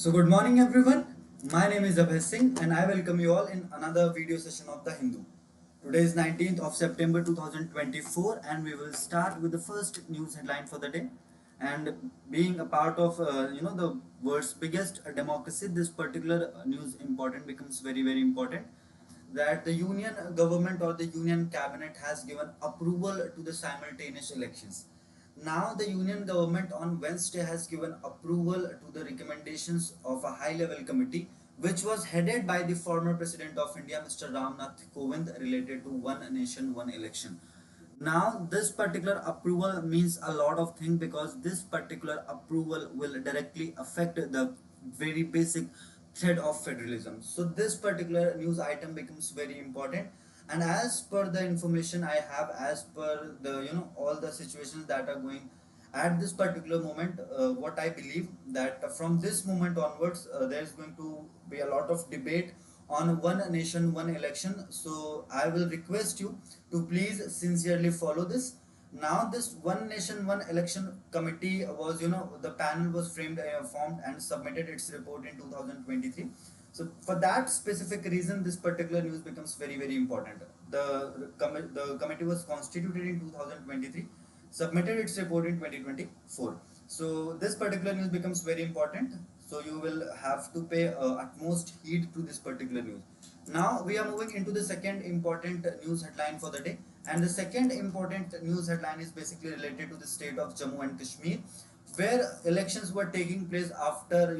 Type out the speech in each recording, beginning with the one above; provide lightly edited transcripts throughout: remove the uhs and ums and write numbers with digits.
So good morning everyone. My name is Abhay Singh and I welcome you all in another video session of The Hindu. Today is 19th of September 2024 and we will start with the first news headline for the day. And being a part of the world's biggest democracy, this particular news important becomes very important, that the union government or the union cabinet has given approval to the simultaneous elections. Now, the union government on Wednesday has given approval to the recommendations of a high level committee, which was headed by the former President of India, Mr. Ramnath Kovind, related to One Nation, One Election. Now, this particular approval means a lot of things because this particular approval will directly affect the very basic thread of federalism. So, this particular news item becomes very important. And as per the information I have, as per the all the situations that are going at this particular moment, what I believe that from this moment onwards, there is going to be a lot of debate on One Nation, One Election. So I will request you to please sincerely follow this. Now this One Nation, One Election committee was, the panel was formed and submitted its report in 2023. So for that specific reason, this particular news becomes very important. The committee was constituted in 2023, submitted its report in 2024. So this particular news becomes very important. So you will have to pay utmost heed to this particular news. Now we are moving into the second important news headline for the day, and the second important news headline is basically related to the state of Jammu and Kashmir, where elections were taking place after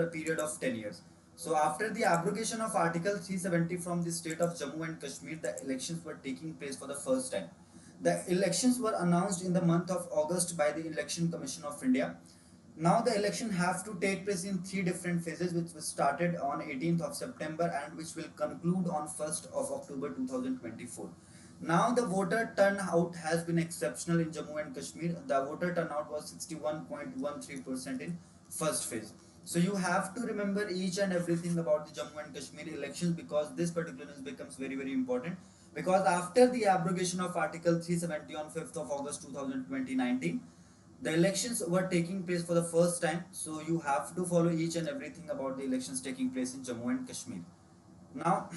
a period of 10 years. So after the abrogation of Article 370 from the state of Jammu and Kashmir, the elections were taking place for the first time. The elections were announced in the month of August by the Election Commission of India. Now the election have to take place in three different phases, which was started on 18th of September and which will conclude on 1st of October 2024. Now the voter turnout has been exceptional in Jammu and Kashmir. The voter turnout was 61.13% in first phase. So you have to remember each and everything about the Jammu and Kashmir elections, because this particular news becomes very important. Because after the abrogation of Article 370 on 5th of August 2019, the elections were taking place for the first time. So you have to follow each and everything about the elections taking place in Jammu and Kashmir. Now,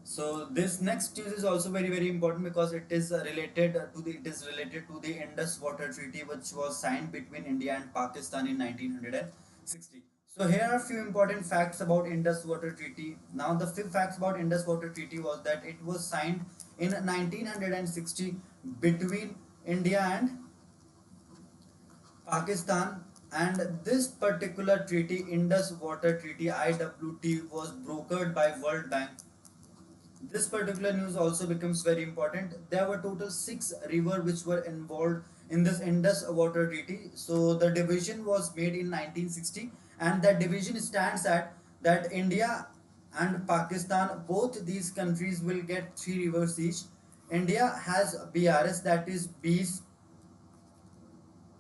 so this next news is also very important because it is related to the Indus Water Treaty, which was signed between India and Pakistan in 1960. So here are a few important facts about Indus Water Treaty. Now the fifth facts about Indus Water Treaty was that it was signed in 1960 between India and Pakistan, and this particular treaty, Indus Water Treaty IWT, was brokered by World Bank. This particular news also becomes very important. There were total 6 rivers which were involved in this Indus Water Treaty. So the division was made in 1960, and that division stands at that India and Pakistan, both these countries will get 3 rivers each. India has BRS, that is Beas,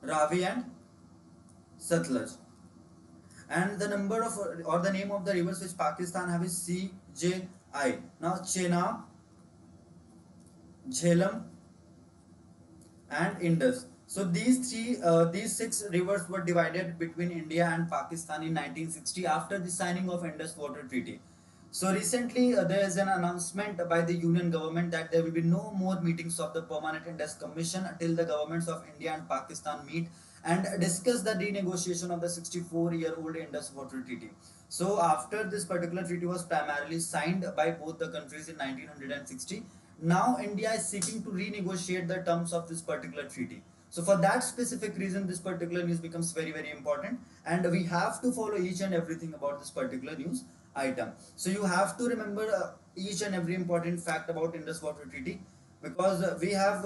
Ravi and Satluj. And the number of or the name of the rivers which Pakistan have is CJI. Now Chenab, Jhelum and Indus. So these 6 rivers were divided between India and Pakistan in 1960 after the signing of Indus Water Treaty. So recently there is an announcement by the union government that there will be no more meetings of the Permanent Indus Commission until the governments of India and Pakistan meet and discuss the renegotiation of the 64-year-old Indus Water Treaty. So after this particular treaty was primarily signed by both the countries in 1960, now India is seeking to renegotiate the terms of this particular treaty. So for that specific reason, this particular news becomes very important, and we have to follow each and everything about this particular news item. So you have to remember each and every important fact about Indus Water Treaty, because we have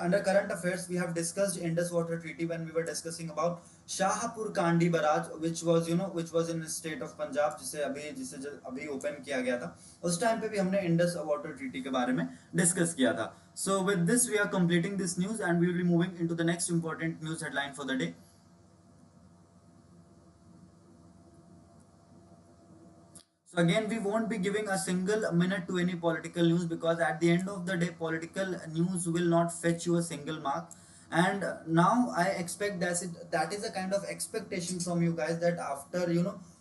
under current affairs we have discussed Indus Water Treaty when we were discussing about Shahpur Kandi Barrage, which was in the state of Punjab, जिसे अभी open किया गया था. उस time पे भी हमने Indus water treaty के बारे में डिस्कस किया था. So with this we are completing this news and we will be moving into the next important news headline for the day. So again, we won't be giving a single minute to any political news, because at the end of the day, political news will not fetch you a single mark. And now I expect that is a kind of expectation from you guys, that after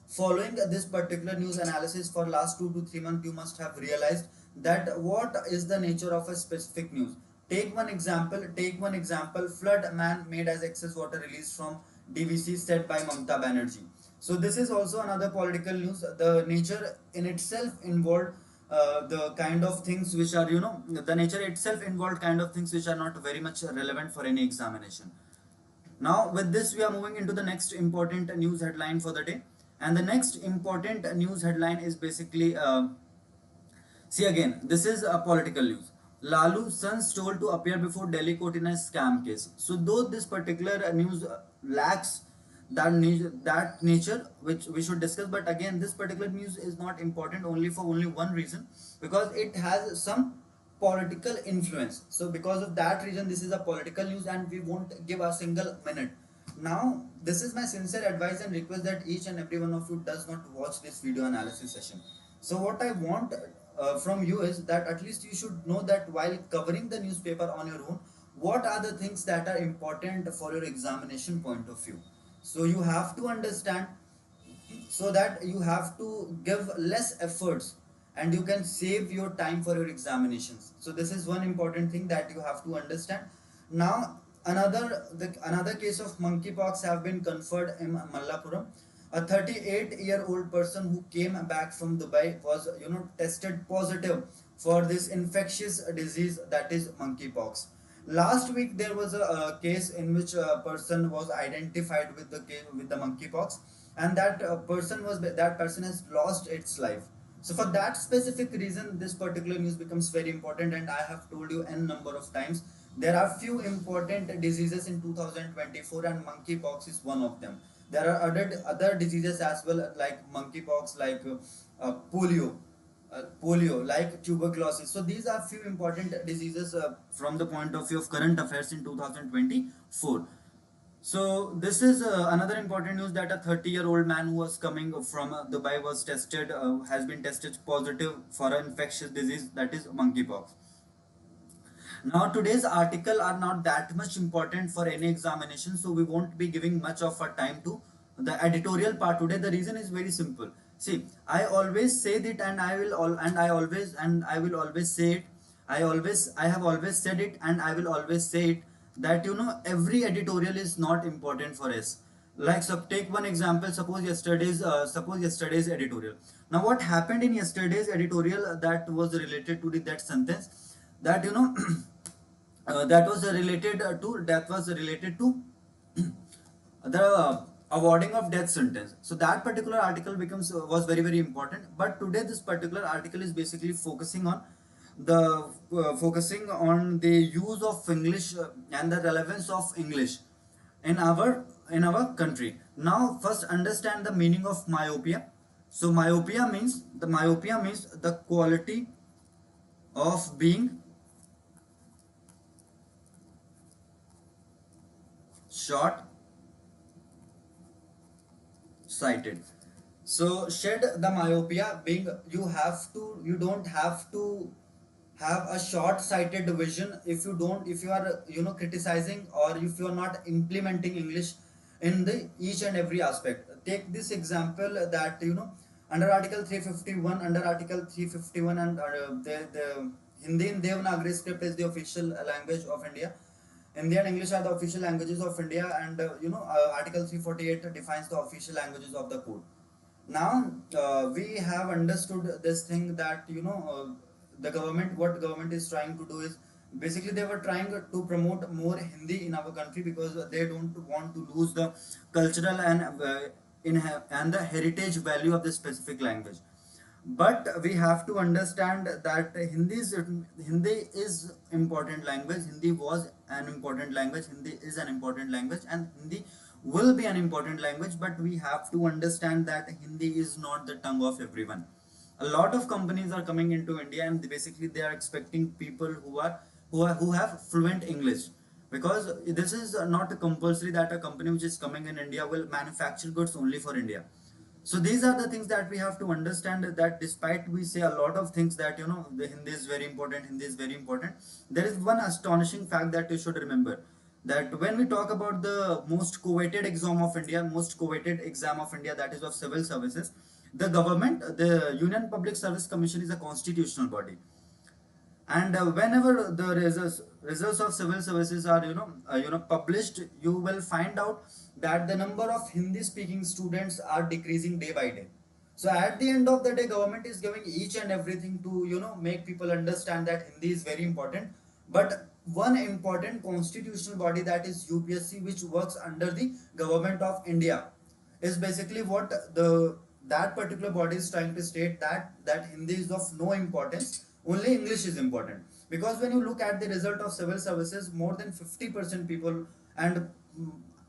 following this particular news analysis for last 2 to 3 months, you must have realized that what is the nature of a specific news. Take one example, flood man made as excess water released from DVC said by Mamta Banerjee. So this is also another political news. The nature in itself involved the kind of things which are, the nature itself involved kind of things which are not very much relevant for any examination. Now with this we are moving into the next important news headline for the day, and the next important news headline is basically see again, this is a political news. Lalu sons told to appear before Delhi court in a scam case. So though this particular news lacks that nature which we should discuss, but again this particular news is not important only for only one reason, because it has some political influence. So because of that reason, this is a political news and we won't give a single minute. Now this is my sincere advice and request that each and every one of you does not watch this video analysis session. So what I want from you is that at least you should know that while covering the newspaper on your own, what are the things that are important for your examination point of view. So you have to understand, so that you have to give less efforts and you can save your time for your examinations. So this is one important thing that you have to understand. Now another case of monkeypox have been conferred in Mallapuram. A 38-year-old person who came back from Dubai was tested positive for this infectious disease, that is monkeypox. Last week there was a case in which a person was identified with the monkeypox, and that person has lost its life. So for that specific reason, this particular news becomes very important, and I have told you n number of times there are few important diseases in 2024, and monkeypox is one of them. There are other diseases as well, like monkeypox, like polio, like tuberculosis. So these are few important diseases from the point of view of current affairs in 2024. So this is another important news, that a 30-year-old man who was coming from Dubai has been tested positive for an infectious disease, that is monkeypox. Now today's article are not that much important for any examination, so we won't be giving much of our time to the editorial part today. The reason is very simple. See, I always say that, and I will always say it. I have always said it, and I will always say it, that every editorial is not important for us. Like, so take one example. Suppose yesterday's editorial. Now what happened in yesterday's editorial that was related to that sentence, that that was related to the awarding of death sentence. So that particular article was very important. But today this particular article is basically focusing on the use of English and the relevance of English in our country. Now first understand the meaning of myopia. So myopia means the quality of being short sighted. So shed the myopia being you don't have to have a short sighted vision if you are criticizing, or if you are not implementing English in the each and every aspect. Take this example, that under article 351 and the Hindi in Devanagari script is the official language of India. Hindi and English are the official languages of India, and Article 348 defines the official languages of the code. Now we have understood this thing, that what government is trying to do is basically they were trying to promote more Hindi in our country, because they don't want to lose the cultural and the heritage value of the specific language. But we have to understand that Hindi is important language. Hindi was an important language. Hindi is an important language, and Hindi will be an important language. But we have to understand that Hindi is not the tongue of everyone. A lot of companies are coming into India, and basically they are expecting people who have fluent English, because this is not compulsory that a company which is coming in India will manufacture goods only for India. So these are the things that we have to understand, that despite we say a lot of things that the Hindi is very important, there is one astonishing fact that you should remember. that when we talk about the most coveted exam of India, most coveted exam of India, that is of civil services, the government, the Union Public Service Commission is a constitutional body, and whenever the results of civil services are published, you will find out that the number of Hindi speaking students are decreasing day by day. So at the end of the day, government is giving each and everything to make people understand that Hindi is very important. But one important constitutional body, that is UPSC, which works under the government of India, is basically what the that particular body is trying to state, that Hindi is of no importance, only English is important. Because when you look at the result of civil services, more than 50% people, and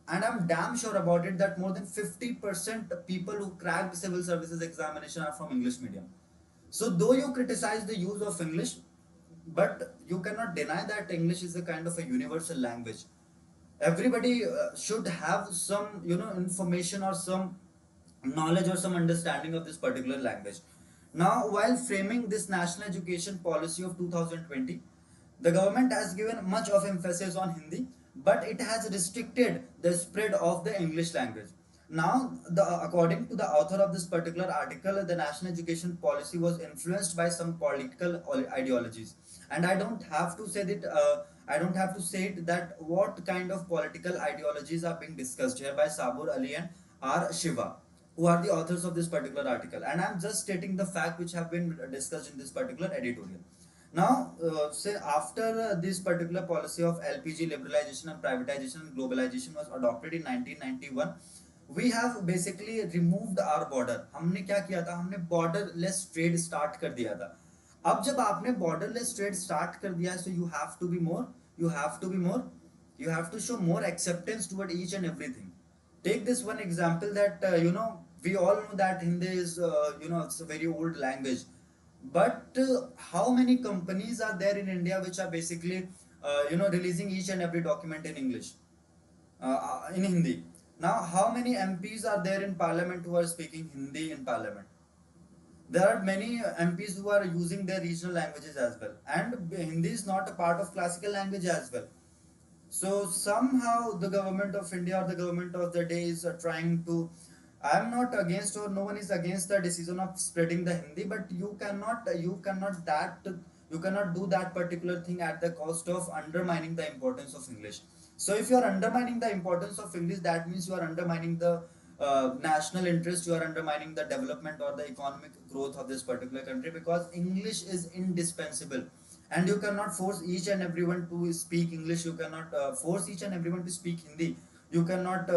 and I'm damn sure about it, that more than 50% people who cracked civil services examination are from English medium. So though you criticize the use of English, but you cannot deny that English is a kind of a universal language. Everybody should have some information or some knowledge or some understanding of this particular language. Now, while framing this national education policy of 2020, the government has given much of emphasis on Hindi, but it has restricted the spread of the English language. Now, according to the author of this particular article, the national education policy was influenced by some political ideologies, and I don't have to say that. I don't have to say it, that what kind of political ideologies are being discussed here by Sabur Ali and R. Shiva, who are the authors of this particular article. And I'm just stating the fact which have been discussed in this particular editorial. Now, say after this particular policy of LPG liberalization and privatization and globalization was adopted in 1991, we have basically removed our border. हमने क्या किया था, हमने borderless trade start कर दिया था. अब जब आपने borderless trade start कर दिया, so you have to be more, you have to show more acceptance toward each and everything. Take this one example, that we all know that Hindi is it's a very old language, but how many companies are there in India which are basically releasing each and every document in English, in Hindi? Now, how many MPs are there in Parliament who are speaking Hindi in Parliament? There are many MPs who are using their regional languages as well, and Hindi is not a part of classical language as well. So somehow the government of India or the government of the day is trying to. I'm not against, or no one is against the decision of spreading the Hindi, but you cannot do that particular thing at the cost of undermining the importance of English. So if you are undermining the importance of English, that means you are undermining the national interest, you are undermining the development or the economic growth of this particular country, because English is indispensable. And you cannot force each and everyone to speak English, you cannot force each and everyone to speak Hindi. You cannot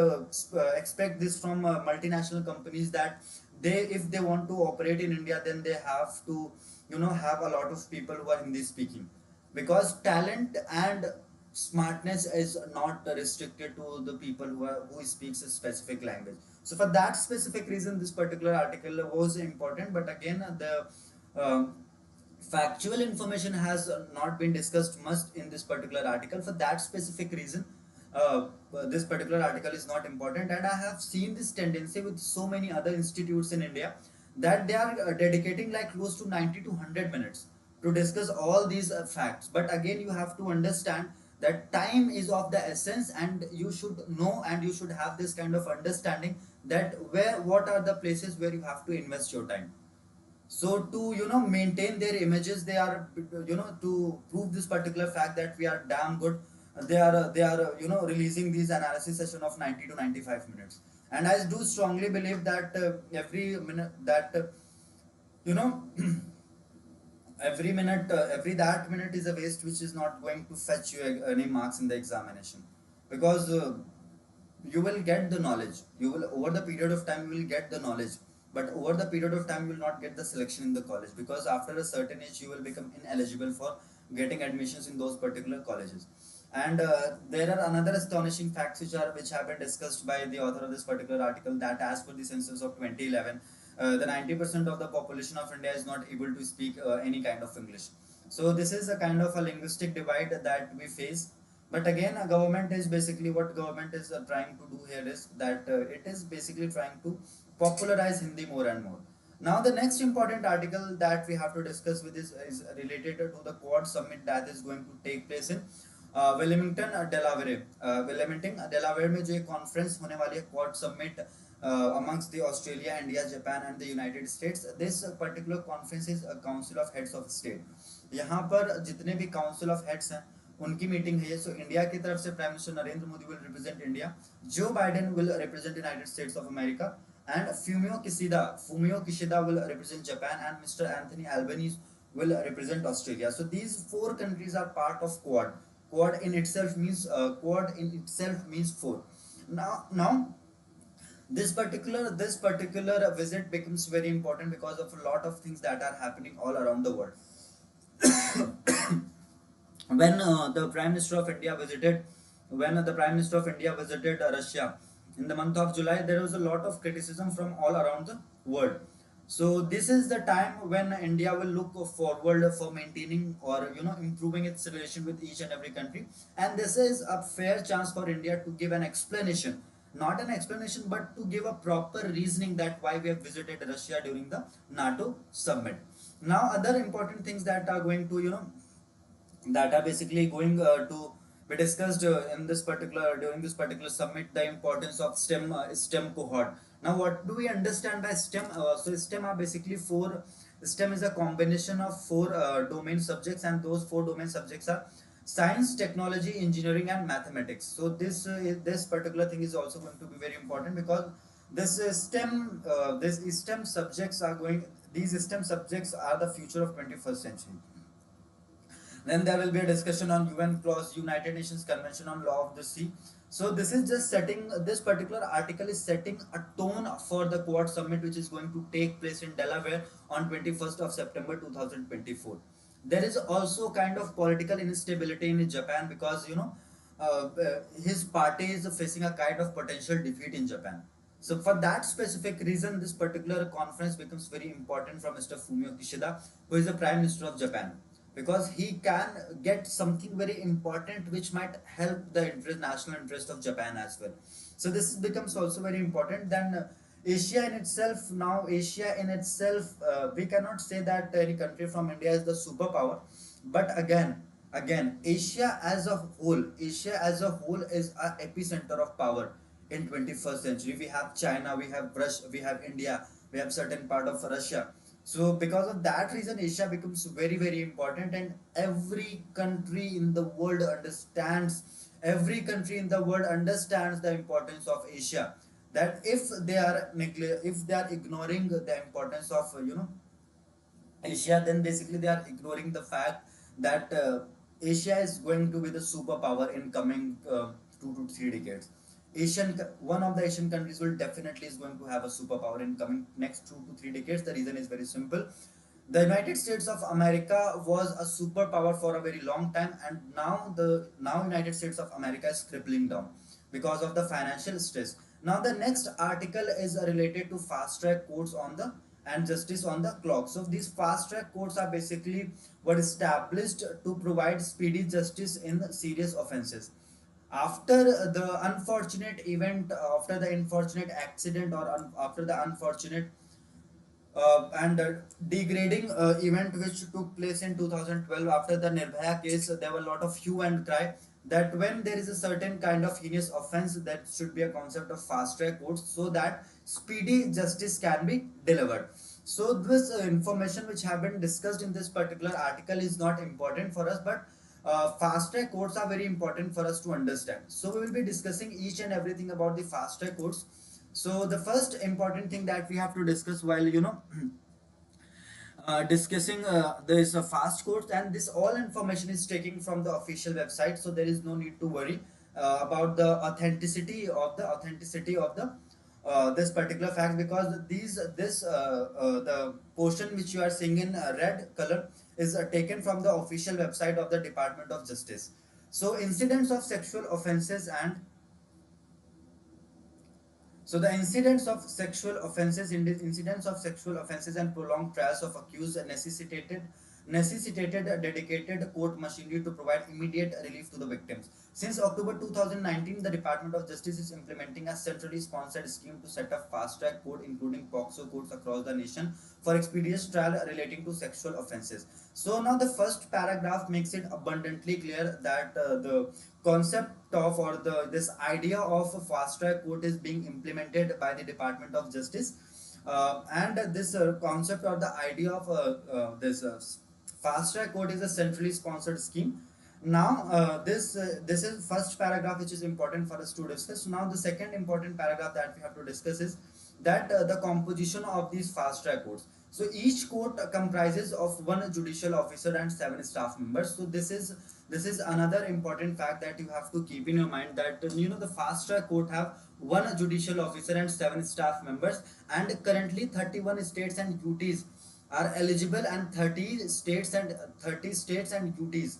expect this from multinational companies, that if they want to operate in India, then they have to have a lot of people who are Hindi speaking, because talent and smartness is not restricted to the people who speaks a specific language. So for that specific reason, this particular article was important. But again, the factual information has not been discussed much in this particular article. For that specific reason, this particular article is not important. And I have seen this tendency with so many other institutes in India, that they are dedicating like close to 90 to 100 minutes to discuss all these facts. But again, you have to understand that time is of the essence, and you should know, and you should have this kind of understanding, that what are the places where you have to invest your time. So to maintain their images, they are to prove this particular fact that we are damn good, they are releasing these analysis session of 90 to 95 minutes. And I do strongly believe that every minute that you know every that minute is a waste, which is not going to fetch you any marks in the examination. Because you will get the knowledge, you will, over the period of time you will get the knowledge, but over the period of time you will not get the selection in the college, because after a certain age you will become ineligible for getting admissions in those particular colleges. And there are another astonishing facts which have been discussed by the author of this particular article, that as per the census of 2011, the 90% of the population of India is not able to speak any kind of English. So this is a kind of a linguistic divide that we face. But again, a government is basically, what government is trying to do here is that it is basically trying to popularize Hindi more and more. Now the next important article that we have to discuss with is related to the Quad summit that is going to take place in Willingdon Delaware में जो एक conference होने वाली है, quad summit amongst the Australia, India, Japan and the United States. This particular conference is a council of heads of state. यहाँ पर जितने भी council of heads हैं उनकी मीटिंग है। सो इंडिया की तरफ से prime minister Narendra Modi will represent India, Joe Biden will represent United states of America, and Fumio Kishida will represent Japan, and Mr. Anthony Albanese will represent Australia. So these four countries are part of Quad. Quad in itself means four. Now this particular visit becomes very important because of a lot of things that are happening all around the world. when the prime minister of India visited Russia in the month of July, there was a lot of criticism from all around the world. So this is the time when India will look forward for maintaining or improving its relation with each and every country, and this is a fair chance for India to give an explanation, not an explanation but to give a proper reasoning that why we have visited Russia during the NATO summit. Now other important things that are going to that are basically going to be discussed in this particular during this particular summit, the importance of STEM cohort. Now what do we understand by STEM? So STEM are basically four. STEM is a combination of four domain subjects, and those four domain subjects are science, technology, engineering and mathematics. So this particular thing is also going to be very important because these STEM subjects are the future of 21st century. Then there will be a discussion on UN clause, United Nations Convention on Law of the Sea. So this particular article is setting a tone for the Quad Summit, which is going to take place in Delaware on 21st of September 2024. There is also kind of political instability in Japan because his party is facing a kind of potential defeat in Japan. So for that specific reason, this particular conference becomes very important for Mr. Fumio Kishida, who is the Prime Minister of Japan, because he can get something very important which might help the national interest of Japan as well. So this becomes also very important. Then Asia in itself, we cannot say that any country from India is the superpower, but again, Asia as a whole is a epicenter of power in 21st century. We have China, we have Russia, we have India, we have certain part of Russia. So because of that reason, Asia becomes very, very important, and every country in the world understands the importance of Asia. That if they are ignoring the importance of Asia, then basically they are ignoring the fact that Asia is going to be the superpower in coming 2 to 3 decades. One of the Asian countries will definitely is going to have a superpower in coming next 2 to 3 decades. The reason is very simple. The United States of America was a superpower for a very long time, and now United States of America is crippling down because of the financial stress. Now the next article is related to fast track courts and justice on the clock. So these fast track courts are basically were established to provide speedy justice in serious offenses. After the unfortunate event, after the unfortunate accident, or after the unfortunate and degrading event which took place in 2012 after the Nirbhaya case, there were a lot of hue and cry that when there is a certain kind of heinous offense, that should be a concept of fast track courts so that speedy justice can be delivered. So this information which have been discussed in this particular article is not important for us, but fast track courts are very important for us to understand. So we will be discussing each and everything about the fast track courts. So the first important thing that we have to discuss while discussing this fast courts, and this all information is taken from the official website, so there is no need to worry about the authenticity of the this particular fact, because the portion which you are seeing in red color is taken from the official website of the Department of Justice. So incidents of sexual offenses and the incidents of sexual offenses and prolonged trials of accused necessitated a dedicated court machinery to provide immediate relief to the victims. Since October 2019, the Department of Justice is implementing a centrally sponsored scheme to set up fast-track court, including POCSO courts across the nation, for expeditious trial relating to sexual offences. So now the first paragraph makes it abundantly clear that the concept of, or the this idea of a fast-track court is being implemented by the Department of Justice, and this concept or the idea of this fast track court is a centrally sponsored scheme. Now this is first paragraph which is important for us to discuss. Now the second important paragraph that we have to discuss is that the composition of these fast track courts. So each court comprises of one judicial officer and 7 staff members. So this is another important fact that you have to keep in your mind, that the fast track court have one judicial officer and 7 staff members, and currently 31 states and UTs are eligible, and 30 states and UTs,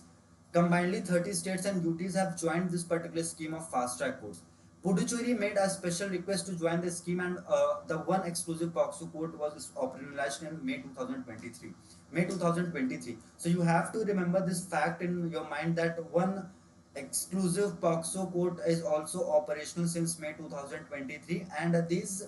combinedly 30 states and UTs have joined this particular scheme of fast track courts. Puducherry made a special request to join the scheme, and the one exclusive POCSO court was operationalized in May 2023. May 2023. So you have to remember this fact in your mind, that one exclusive POCSO court is also operational since May 2023, and these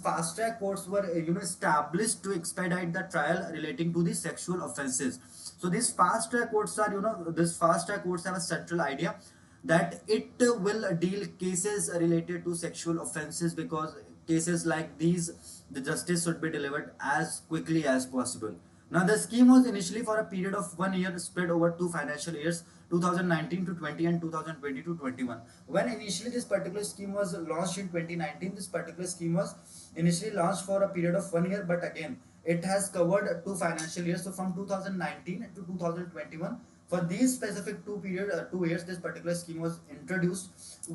fast track courts were established to expedite the trial relating to the sexual offences. So these fast track courts are these fast track courts have a central idea that it will deal cases related to sexual offences, because cases like these, the justice should be delivered as quickly as possible. Now the scheme was initially for a period of 1 year spread over 2 financial years, 2019 to 20 and 2020 to 21. When initially this particular scheme was launched in 2019, this particular scheme was initially launched for a period of 1 year, but again it has covered 2 financial years. So from 2019 to 2021, for these specific 2 years, this particular scheme was introduced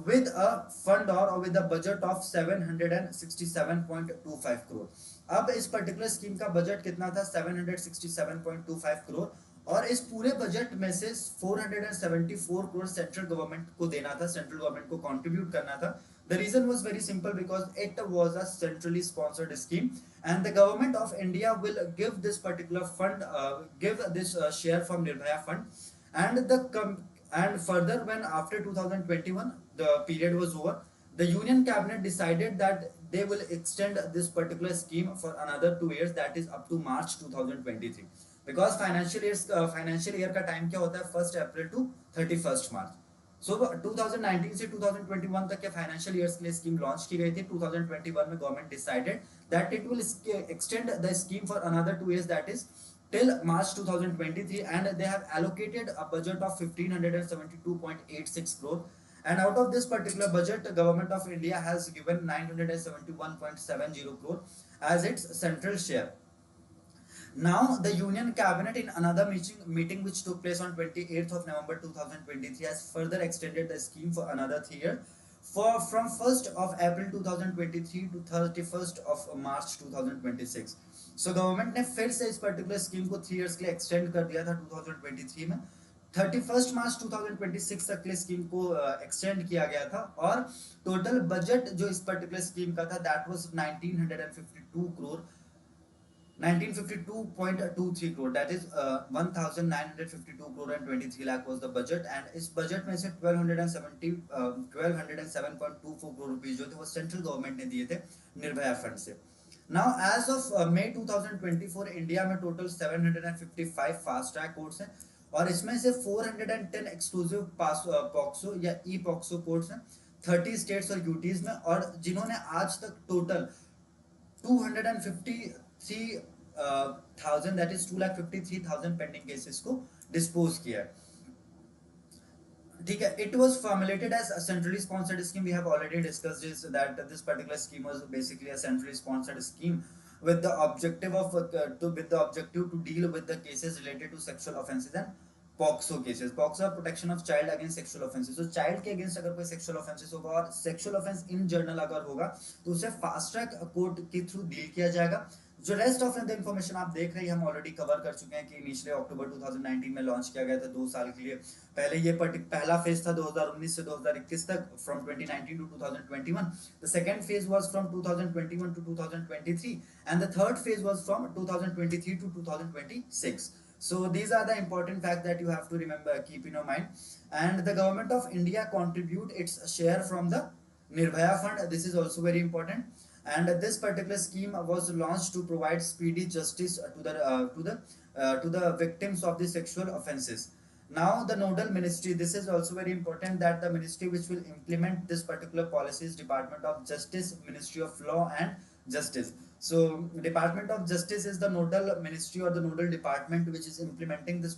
with a fund or with a budget of 767.25 crore. अब इस particular scheme का budget कितना था? 767.25 करोड़, और इस पूरे budget में से 474 करोड़ सेंट्रल गवर्नमेंट को देना था, सेंट्रल गवर्नमेंट को कंट्रीब्यूट करना था. The reason was very simple, because it was a centrally sponsored scheme, and the government of India will give this particular fund, give this share from Nirbhaya fund, and further, when after 2021 the period was over, the Union Cabinet decided that they will extend this particular scheme for another 2 years, that is up to March 2023, because financial year का time क्या होता है? 1st April to 31st March. So 2019 से 2021 तक के financial years के लिए scheme launch की गई थी. 2021 में government decided that it will extend the scheme for another 2 years, that is till March 2023, and they have allocated a budget of 1572.86 crore, and out of this particular budget, the government of India has given 971.70 crore as its central share. Now the Union Cabinet, in another meeting which took place on 28th of November 2023, has further extended the scheme for another 3 years, from 1st of April 2023 to 31st of March 2026. So government ने फिर से इस particular scheme को 3 years के लिए extend कर दिया था 2023 में. 31st March 2026 तक के स्कीम को एक्सटेंड किया गया था, और टोटल बजट जो इस पर्टिकुलर स्कीम का था, that was 1952 crore, 1952.23 crore, that is 1952 crore and 23 lakh was the budget, and इस बजट में से 1207.24 crore rupees जो थे वो सेंट्रल गवर्नमेंट ने दिए थे निर्भया फंड से. Now as of May 2024, India में टोटल 755 फास्ट ट्रैक कोर्ट्स हैं, और इसमें से 410 एक्सक्लूसिव पॉक्सो या ई पॉक्सो कोर्ट्स हैं 30 स्टेट्स और यूटीज में, और जिन्होंने आज तक total 253,000 that is 2,53,000 pending cases को डिस्पोज किया है. ठीक है. It was formulated as a centrally sponsored scheme. We have already discussed this, that this particular scheme was basically a centrally sponsored scheme with the objective to deal with the cases related to sexual offences and POCSO cases. POCSO protection of child against sexual offences. तो child के against अगर कोई sexual offences होगा और sexual offence in general अगर होगा, तो उसे फास्ट ट्रैक कोर्ट के थ्रू डील किया जाएगा. जो रेस्ट ऑफ द इंफॉर्मेशन आप देख रहे हैं, हम ऑलरेडी कवर कर चुके हैं कि इनिशियली अक्टूबर 2019 में लॉन्च किया गया था 2 साल के लिए. पहले ये पहला फेज था 2019 से 2021 तक, from 2019 to 2021. The second phase was from 2021 to 2023, and the third phase was from 2023 to 2026. So these are the important facts that you have to remember, keep in your mind. And the government of India contribute its share from the Nirbhaya Fund. This is also very important. And this particular scheme was launched to provide speedy justice to the victims of the sexual offences. Now the nodal ministry, this is also very important, that the ministry which will implement this particular policy is Department of Justice, Ministry of Law and Justice. So Department of Justice is the nodal ministry or the nodal department which is implementing this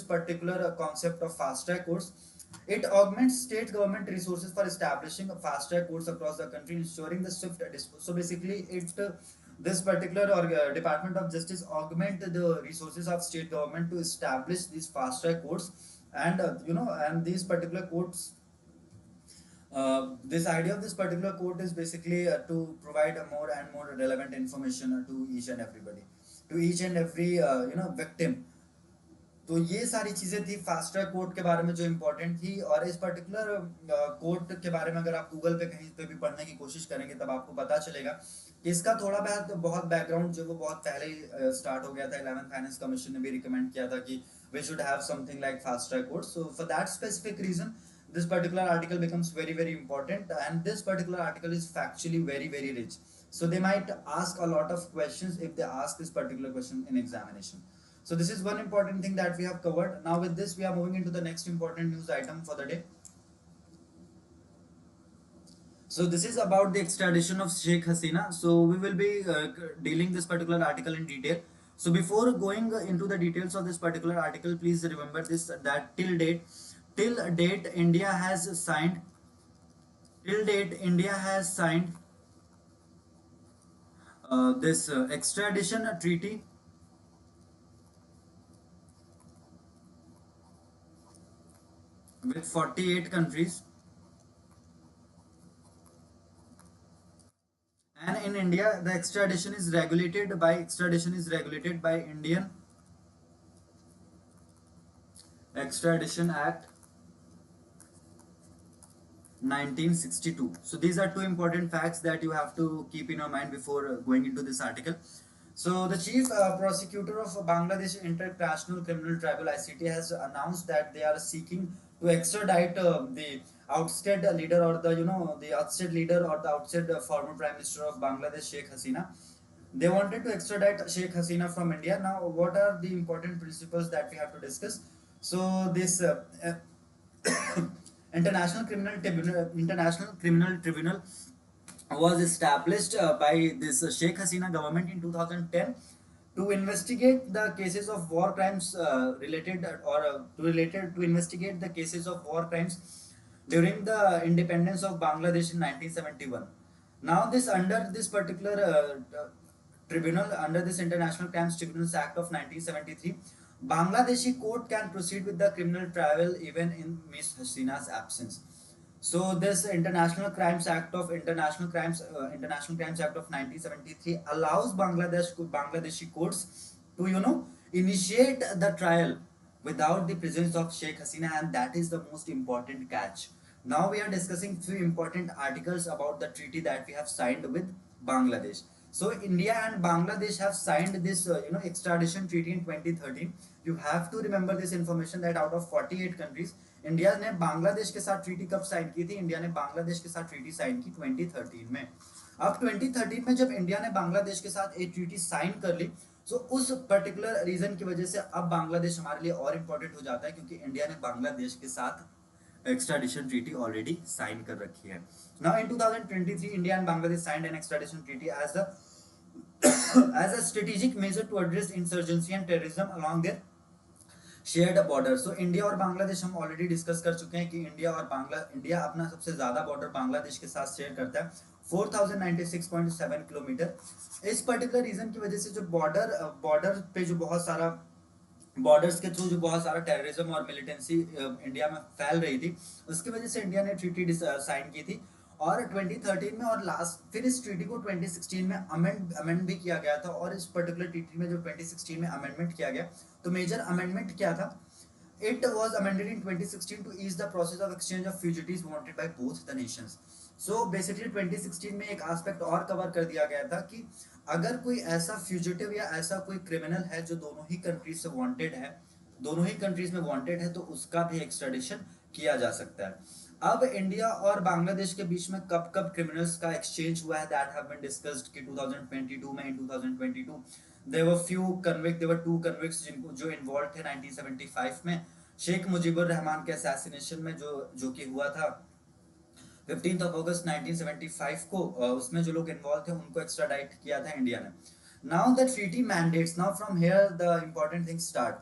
particular concept of fast track courts. It augments state government resources for establishing fast track courts across the country, ensuring the swift disposal. So basically, this particular Department of Justice augment the resources of state government to establish these fast track courts, and and these particular courts. This idea of this particular court is basically to provide a more and more relevant information to each and everybody, to each and every victim. तो ये सारी चीजें थी fast track court के बारे में जो important थी। और इस पर्टिकुलर कोर्ट के बारे में अगर आप गूगल पे कहीं पे भी पढ़ने की कोशिश करेंगे तब आपको पता चलेगा कि इसका थोड़ा बहुत बैकग्राउंड जो वो बहुत पहले ही स्टार्ट हो गया था। 11th फाइनेंस कमीशन ने भी रिकमेंड किया था कि we should have something like fast track court. So for that specific reason this particular article becomes very important, and this particular article is factually very rich. So they might ask a lot of questions if they ask this particular question in examination. So this is one important thing that we have covered. Now with this we are moving into the next important news item for the day. So this is about the extradition of Sheikh Hasina. So we will be dealing this particular article in detail. So before going into the details of this particular article, please remember this, that till date India has signed this extradition treaty with 48 countries, and in India the extradition is regulated by Indian Extradition Act 1962. So these are two important facts that you have to keep in your mind before going into this article. So the chief prosecutor of Bangladesh International Criminal Tribunal ICT has announced that they are seeking to extradite the ousted leader or the ousted former prime minister of Bangladesh, Sheikh Hasina. They wanted to extradite Sheikh Hasina from India. Now what are the important principles that we have to discuss? So this International Criminal Tribunal was established by this Sheikh Hasina government in 2010 to investigate the cases of war crimes to investigate the cases of war crimes during the independence of Bangladesh in 1971. Now this under this particular tribunal, under this International Crimes Tribunals Act of 1973, Bangladeshi court can proceed with the criminal trial even in Ms. Hasina's absence. So this International Crimes Act of 1973 allows Bangladeshi courts to initiate the trial without the presence of Sheikh Hasina, and that is the most important catch. Now we are discussing few important articles about the treaty that we have signed with Bangladesh. So India and Bangladesh have signed this extradition treaty in 2013. You have to remember this information that out of 48 countries, India ने बांग्लादेश के साथ treaty कब sign की थी? India ने बांग्लादेश के साथ treaty sign की 2013 में। अब 2013 में जब इंडिया ने बांग्लादेश के साथ एक ट्रीटी साइन कर ली, तो उस पर्टिकुलर रीजन की वजह से अब बांग्लादेश हमारे लिए और इम्पोर्टेंट हो जाता है, क्योंकि इंडिया ने बांग्लादेश के साथ एक्स्ट्राडिशन ट्रीटी ऑलरेडी साइन कर रखी है। Now in 2023 India and Bangladesh signed an extradition treaty as a strategic measure to address insurgency and terrorism along their shared border. So India और बांग्लादेश हम ऑलरेडी डिस्कस कर चुके हैं कि इंडिया अपना सबसे ज्यादा बॉर्डर बांग्लादेश के साथ शेयर करता है 4096.7 किलोमीटर। इस पर्टिकुलर रीजन की वजह से जो बॉर्डर पे जो बहुत सारा बॉर्डर्स के थ्रू जो बहुत सारा टेररिज्म और मिलिटेंसी इंडिया में फैल रही थी, उसकी वजह से इंडिया ने ट्रीटी साइन की थी और 2013 में, और लास्ट फिर इस ट्रीटी को 2016 में अमेंड भी किया गया था। और इस पर्टिकुलर ट्रीटी में जो 2016 में अमेंडमेंट किया गया, तो मेजर अमेंडमेंट क्या था? It was amended in 2016 to ease the process of exchange of fugitives wanted by both the nations. So basically 2016 में एक एस्पेक्ट और कवर कर दिया गया था कि अगर कोई ऐसा फ्यूजिटिव या ऐसा कोई क्रिमिनल है जो दोनों ही कंट्रीज से वांटेड है, दोनों ही कंट्रीज में वांटेड है, तो उसका भी एक्स्ट्राडिशन किया जा सकता है। अब इंडिया और बांग्लादेश के बीच में कब कब क्रिमिनल्स का एक्सचेंज हुआ है, दैट हैव बीन डिस्कस्ड कि 2022 में, in 2022 there were few convict, there were two convicts जिनको जो इन्वॉल्व थे 1975 में शेख मुजीबुर रहमान के असैसिनेशन में, जो कि हुआ था 15 अगस्त 1975 को। उसमें जो लोग इन्वॉल्व थे उनको एक्स्ट्राडाइट किया था इंडिया ने। Now the treaty mandates, now from here the important thing start.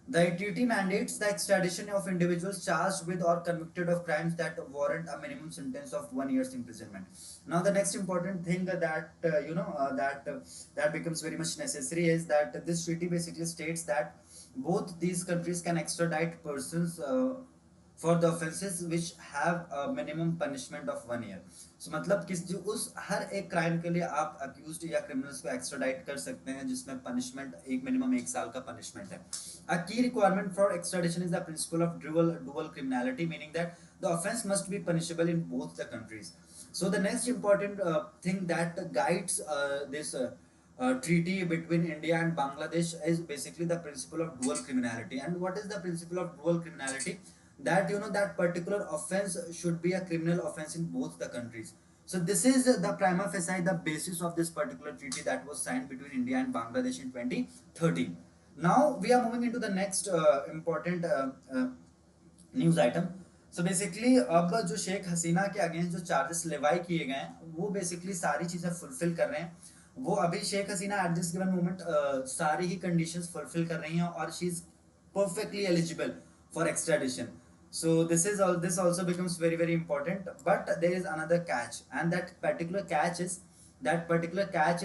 The treaty mandates the extradition of individuals charged with or convicted of crimes that warrant a minimum sentence of 1 year's imprisonment. Now, the next important thing that that becomes very much necessary is that this treaty basically states that both these countries can extradite persons for the offenses which have a minimum punishment of 1 year. So मतलब किस जो उस हर एक crime के लिए आप accused या criminals को एक्स्ट्राडाइट कर सकते हैं जिसमें पनिशमेंट एक मिनिमम 1 साल का पनिशमेंट है। A key requirement for extradition is the principle of dual criminality, meaning that the offense must be punishable in both the countries. So the next important thing that guides this treaty between India and Bangladesh is basically the principle of dual criminality. And what is the principle of dual criminality? That that particular offense should be a criminal offense in both the countries. So this is the prima facie the basis of this particular treaty that was signed between India and Bangladesh in 2013. Now we are moving into the next important news item. So basically अब जो शेख हसीना के against जो charges लेवाई किए गए हैं वो basically सारी चीजें फुलफिल कर रहे हैं। वो अभी Sheikh Hasina at this given moment सारी ही कंडीशंस फुलफिल कर रही हैं और she is perfectly eligible for extradition. So this also becomes very very important, but there is another catch, and that particular catch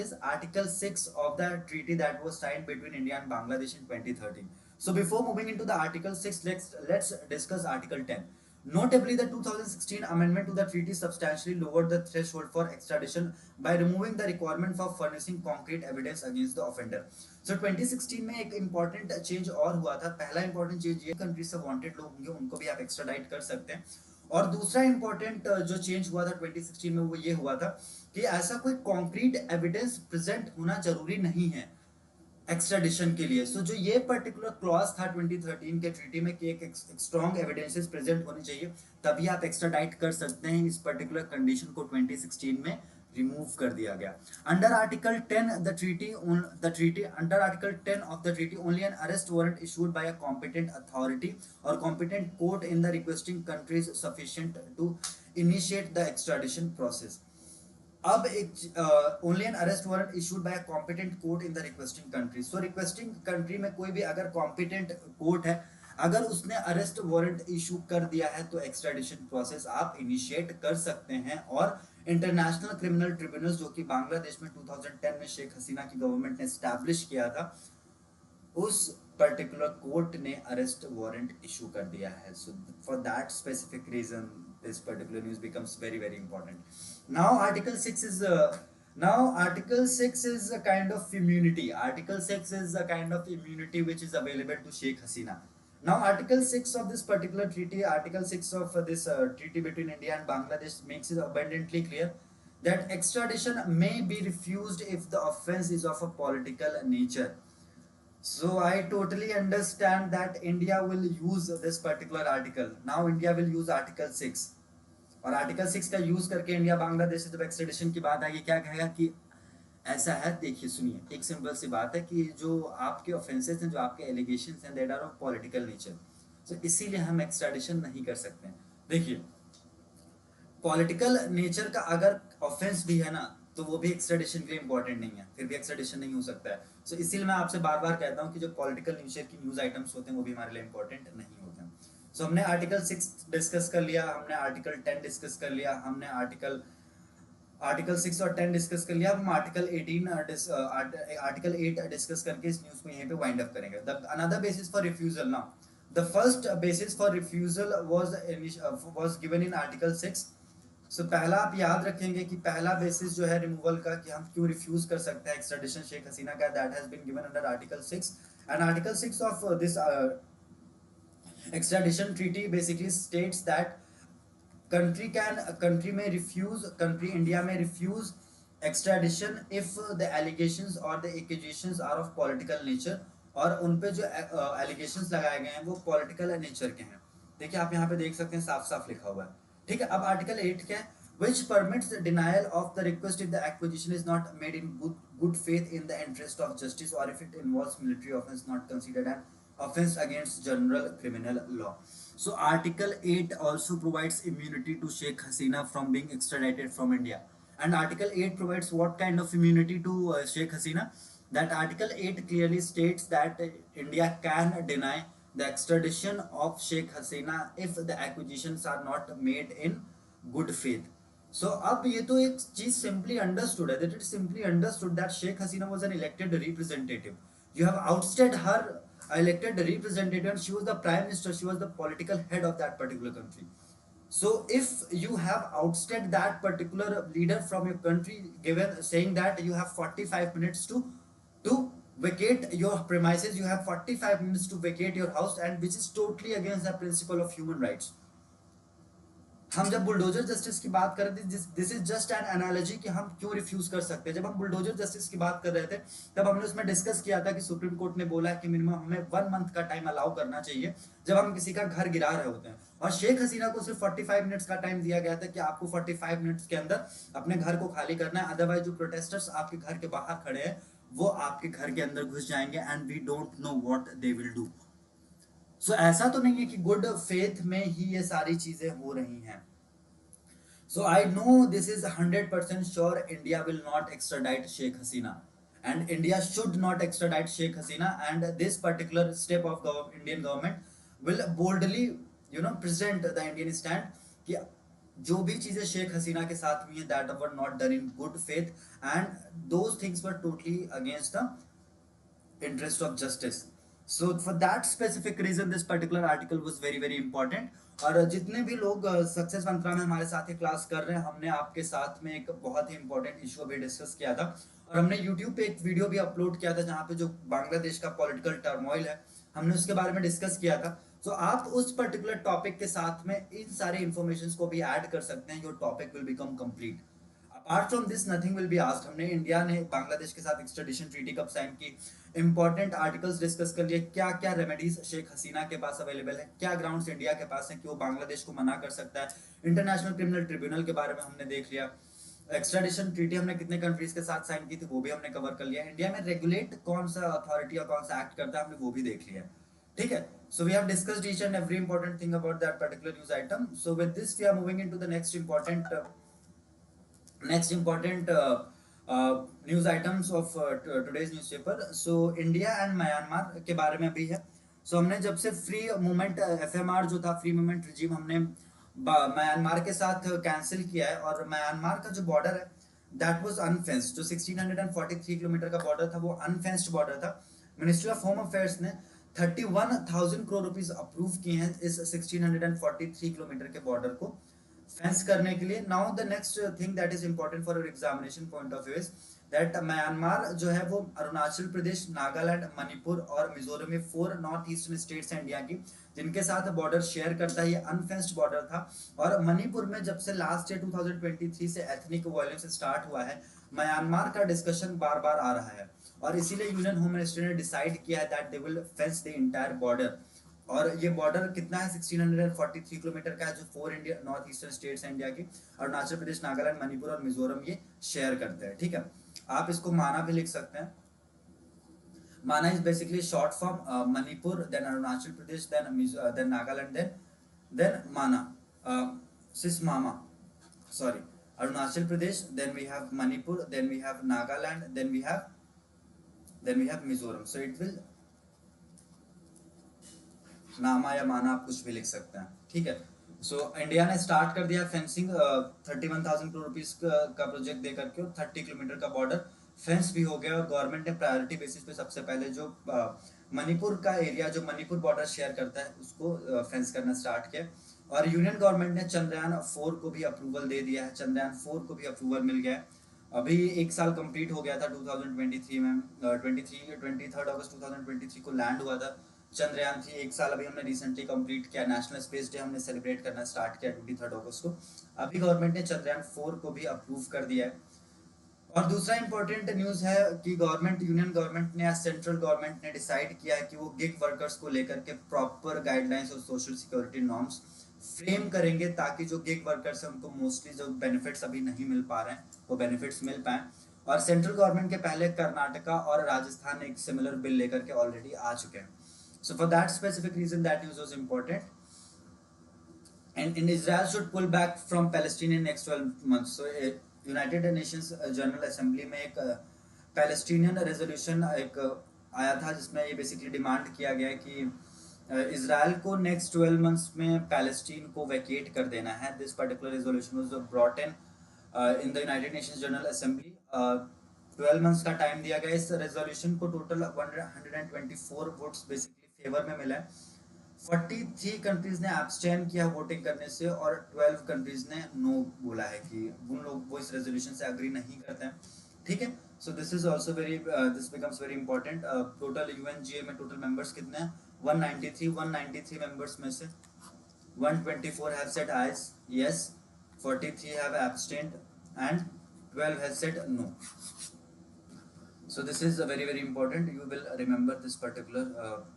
is Article 6 of the treaty that was signed between India and Bangladesh in 2013. So before moving into the Article 6, let's discuss Article 10. Notably, the 2016 amendment to the treaty substantially lowered the threshold for extradition by removing the requirement for furnishing concrete evidence against the offender. So 2016 में एक important change और हुआ था। पहला important change ये country से wanted लोग होंगे उनको भी आप एक्स्ट्राडाइट कर सकते हैं, और दूसरा इंपॉर्टेंट जो चेंज हुआ था 2016 में वो ये हुआ था कि ऐसा कोई कॉन्क्रीट एविडेंस प्रेजेंट होना जरूरी नहीं है एक्स्ट्राडिशन के लिए। सो जो ये पर्टिकुलर क्लॉज था 2013 के ट्रीटी में कि एक स्ट्रॉन्ग एविडेंसेस प्रेजेंट होनी चाहिए तभी आप एक्स्ट्राडाइट कर सकते हैं, इस पर्टिकुलर कंडीशन को 2016 में रिमूव कर दिया गया। Under article 10 under article 10 of the treaty only an arrest warrant issued by a competent authority और competent court in the requesting country is sufficient to initiate the extradition process. अब एक only an arrest warrant issued by a competent court in the requesting country. So requesting country में कोई भी अगर competent court है, अगर उसने arrest warrant issue कर दिया है तो एक्स्ट्राडिशन प्रोसेस आप इनिशिएट कर सकते हैं। और इंटरनेशनल क्रिमिनल ट्रिब्यूनल जो कि बांग्लादेश में 2010 में शेख हसीना की गवर्नमेंट ने स्टैब्लिश किया था, उस पर्टिकुलर कोर्ट ने अरेस्ट वारंट इशू कर दिया है। So for that specific reason this particular news becomes very very important. Now Article 6 is a kind of immunity. Article 6 is a kind of immunity which is available to Sheikh Hasina. Now Article 6 of this particular treaty, Article 6 of this treaty between India and Bangladesh makes it abundantly clear that extradition may be refused if the offense is of a political nature. So I totally understand that India will use this particular article. Now India will use Article 6, और article 6 का use करके India Bangladesh से जब एक्स्ट्रेडिशन की बात आएगी क्या कहेगा कि ऐसा है, देखिए सुनिए, एक सिंपल सी बात है कि जो आपके ऑफेंसेस हैं, जो आपके एलिगेशंस हैं, that are of political nature, तो इसीलिए हम एक्स्ट्रेडिशन नहीं कर सकते हैं। देखिए पॉलिटिकल नेचर का अगर ऑफेंस भी है ना तो वो भी एक्स्ट्रेडिशन के लिए इंपॉर्टेंट नहीं है, फिर भी एक्स्ट्रेडिशन नहीं हो सकता है। सो इसीलिए मैं आपसे बार बार कहता हूँ कि जो पॉलिटिकल नेचर की न्यूज आइटम्स होते हैं वो भी हमारे लिए इंपॉर्टेंट नहीं होते हैं। सो हमने आर्टिकल 6 डिस्कस कर लिया, हमने आर्टिकल 10 डिस्कस कर लिया, हमने आर्टिकल 6 और 10 डिस्कस कर लिया। अब हम आर्टिकल 8 डिस्कस करके इस न्यूज को यहीं पे वाइंड अप करेंगे। Another basis for refusal, now the first basis for refusal was given in article 6। सो पहला आप याद रखेंगे कि पहला बेसिस जो है रिमूवल का कि हम क्यों रिफ्यूज कर सकते हैं एक्स्ट्रेडिशन शेख हसीना का, that has been given under article 6। And article 6 of this extradition treaty basically states that country may refuse, country India may refuse extradition if the allegations और the accusations are of political nature, और उन पे जो allegations लगाए गए हैं वो political nature के हैं। देखिए आप यहाँ पे देख सकते हैं साफ साफ लिखा हुआ है। ठीक है, अब आर्टिकल 8 क्या है? which permits denial of the request if the acquisition is not made in good faith in the interest of justice, or if it involves military offense not considered an offense against general criminal law. So article 8 also provides immunity to Sheikh Hasina from being extradited from India. And article 8 provides what kind of immunity to Sheikh Hasina? That article 8 clearly states that India can deny the extradition of Sheikh Hasina if the acquisitions are not made in good faith. So अब ये तो एक चीज simply understood है, that it is simply understood that Sheikh Hasina was an elected representative. You have ousted her elected representative, and she was the prime minister, she was the political head of that particular country. So if you have ousted that particular leader from your country, given saying that you have 45 minutes to vacate your premises, you have 45 minutes to vacate your house, and which is totally against the principle of human rights. हम जब bulldozer justice की बात कर रहे थे, this is just an analogy कि हम क्यों रिफ्यूज कर सकते हैं। जब हम बुलडोजर जस्टिस की बात कर रहे थे तब हमने उसमें डिस्कस किया था कि सुप्रीम कोर्ट ने बोला है कि मिनिमम हमें 1 मंथ का टाइम अलाउ करना चाहिए जब हम किसी का घर गिरा रहे होते हैं, और शेख हसीना को सिर्फ 45 मिनट्स का टाइम दिया गया था कि आपको 45 मिनट्स के अंदर अपने घर को खाली करना है, अदरवाइज जो प्रोटेस्टर्स आपके घर के बाहर खड़े हैं वो आपके घर के अंदर घुस जाएंगे, and we don't know what they will do. So ऐसा तो नहीं है कि गुड फेथ में ही ये सारी चीजें हो रही हैं। So I know this is 100% sure India will not extradite Sheikh Hasina, and India should not extradite Sheikh Hasina, and this particular step of Indian government will boldly present the Indian stand कि जो भी चीजें शेख हसीना के साथ हुई हैं that were not done in good faith, and those things were totally against the interest of justice. So for that specific reason this particular article was very very important. और जितने भी लोग सक्सेस मंत्रा में हमारे साथ ही क्लास कर रहे हैं, हमने आपके साथ में एक बहुत ही इंपॉर्टेंट इशू अभी डिस्कस किया था, और हमने यूट्यूब पे एक वीडियो भी अपलोड किया था जहाँ पे जो बांग्लादेश का पॉलिटिकल टर्मोइल है हमने उसके बारे में डिस्कस किया था। तो आप उस पर्टिकुलर टॉपिक के साथ में इन सारे इंफॉर्मेशन को भी ऐड कर सकते हैं, your topic will become complete. Apart from this nothing will be asked. हमने इंडिया ने बांग्लादेश के साथ एक्सट्रेडिशन ट्रीटी कब साइन की, इंपॉर्टेंट आर्टिकल्स डिस्कस कर लिए, क्या क्या रेमेडीज शेख हसीना के पास अवेलेबल है, क्या ग्राउंड्स इंडिया के पास है कि वो बांग्लादेश को मना कर सकता है, इंटरनेशनल क्रिमिनल ट्रिब्यूनल के बारे में हमने देख लिया, एक्सट्रेडिशन ट्रीटी हमने कितने कंट्रीज के साथ साइन की थी वो भी हमने कवर कर लिया, इंडिया में रेगुलेट कौन सा अथॉरिटी और कौन सा एक्ट करता है हमने वो भी देख लिया। ठीक है, so we have discussed each and every important thing about that particular news item. So with this we are moving into the next important news items of today's newspaper. So India and Myanmar के बारे में अभी है। सो हमने जब से free movement FMR जो था, फ्री मूवमेंट रिजीम, हमने म्यांमार के साथ कैंसिल किया है, और म्यांमार का जो बॉर्डर है दैट वाज अनफेंस्ड। जो 1643 किलोमीटर का बॉर्डर था वो अनफेंस्ड बॉर्डर था। मिनिस्ट्री ऑफ होम अफेयर्स ने 31,000 करोड़ रुपीस अप्रूव किए हैं इस 1643 किलोमीटर के बॉर्डर को फेंस करने के लिए। Now the next thing that is important for your examination point of view is that Myanmar जो है वो अरुणाचल प्रदेश, नागालैंड, मणिपुर और मिजोरम में 4 नॉर्थ ईस्टर्न स्टेट्स हैं इंडिया की जिनके साथ बॉर्डर शेयर करता है। ये अनफेंस्ड बॉर्डर था, और मणिपुर में जब से लास्ट ईयर 2023 से एथनिक वायलेंस स्टार्ट हुआ है, म्यांमार का डिस्कशन बार बार आ रहा है, और इसीलिए यूनियन होम मिनिस्टर ने डिसाइड किया है that they will fence the entire border. और ये बॉर्डर कितना है? 1643 किलोमीटर का है, जो 4 इंडिया नॉर्थ ईस्टर्न स्टेट्स हैं इंडिया की, अरुणाचल प्रदेश, नागालैंड, मणिपुर और मिजोरम ये शेयर करते हैं। ठीक है, आप इसको माना भी लिख सकते हैं। माना is basically short form Manipur, then Arunachal Pradesh, then Nagaland, then माना, सिस मामा, sorry, Arunachal Pradesh, then we have Manipur, then we have Nagaland, then we have Mizoram. So it will नामा या माना, आप कुछ भी लिख सकते हैं। ठीक है, सो इंडिया ने स्टार्ट कर दिया फेंसिंग 31,000 करोड़ रुपीस का प्रोजेक्ट दे करके, और 30 किलोमीटर का बॉर्डर फेंस भी हो गया, और गवर्नमेंट ने प्रायोरिटी बेसिस पे सबसे पहले जो मणिपुर का एरिया, जो मणिपुर बॉर्डर शेयर करता है, उसको फेंस करना स्टार्ट किया। और यूनियन गवर्नमेंट ने चंद्रयान 4 को भी अप्रूवल दे दिया है, चंद्रयान 4 को भी अप्रूवल मिल गया है। अभी 1 साल कंप्लीट हो गया था 2023 में, 23 अगस्त 2023 को लैंड हुआ था चंद्रयान 3। 1 साल अभी हमने रिसेंटली कंप्लीट किया। नेशनल स्पेस डे हमने सेलिब्रेट करना स्टार्ट किया 23 अगस्त को। अभी गवर्नमेंट ने चंद्रयान 4 को भी अप्रूव कर दिया है। और दूसरा इंपॉर्टेंट न्यूज है कि गवर्नमेंट, यूनियन गवर्नमेंट ने या सेंट्रल गवर्नमेंट ने डिसाइड किया है कि वो गिग वर्कर्स को लेकर के प्रॉपर गाइडलाइंस और सोशल सिक्योरिटी नॉर्म्स फ्रेम करेंगे, ताकि जो गिग वर्कर्स हैं उनको मोस्टली जो बेनिफिट्स अभी नहीं मिल पा रहे हैं वो बेनिफिट्स मिल पाए। और सेंट्रल गवर्नमेंट के पहले कर्नाटका और राजस्थान एक सिमिलर बिल लेकर के ऑलरेडी आ चुके हैं। So for that specific reason that news was important. And Israel should pull back from Palestine in next 12 months. So United Nations general assembly में एक पैलेस्टीनियन रेजोल्यूशन एक आया था, जिसमें ये बेसिकली डिमांड किया गया कि इसराइल को नेक्स्ट 12 मंथ्स में पैलेस्टीन को वैकेट कर देना है। This particular resolution was brought in the United Nations general assembly. 12 months का टाइम दिया गया इस रेजोल्यूशन को। टोटल 124 वोट्स बेसिकली फेवर में मिला है। 43 कंट्रीज ने एब्सटेन किया वोटिंग करने से और 12 कंट्रीज ने नो बोला है कि उन लोग वो इस रेजोल्यूशन से एग्री नहीं करते हैं। ठीक है, so this is also very this becomes very important. Total UNGA में टोटल मेंबर्स कितने हैं? 193 मेंबर्स में से 124 have said ayes yes, 43 have abstained and 12 have said no. So this is very very important. You will remember this particular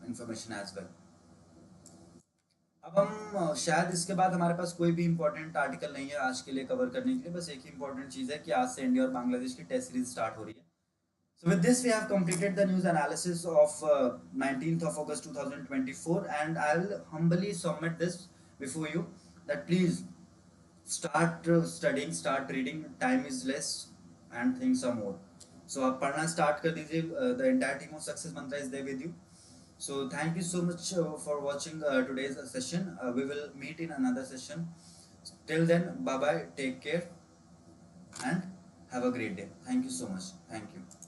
information as well. अब हम शायद इसके बाद हमारे पास कोई भी इंपॉर्टेंट आर्टिकल नहीं है आज के लिए कवर करने के लिए। बस एक ही इंपॉर्टेंट चीज़ है कि आज से इंडिया और बांग्लादेश की टेस्ट सीरीज स्टार्ट हो रही है। So with this we have completed the news analysis of 19th of August 2024, and I will humbly submit this before you that please start studying, start reading. Time is less and things are more. So आप पढ़ना start कर दीजिए. The entire team of Success Mantra is there with you. So thank you so much for watching today's session. We will meet in another session. Till then, bye bye, take care and have a great day. Thank you so much. Thank you.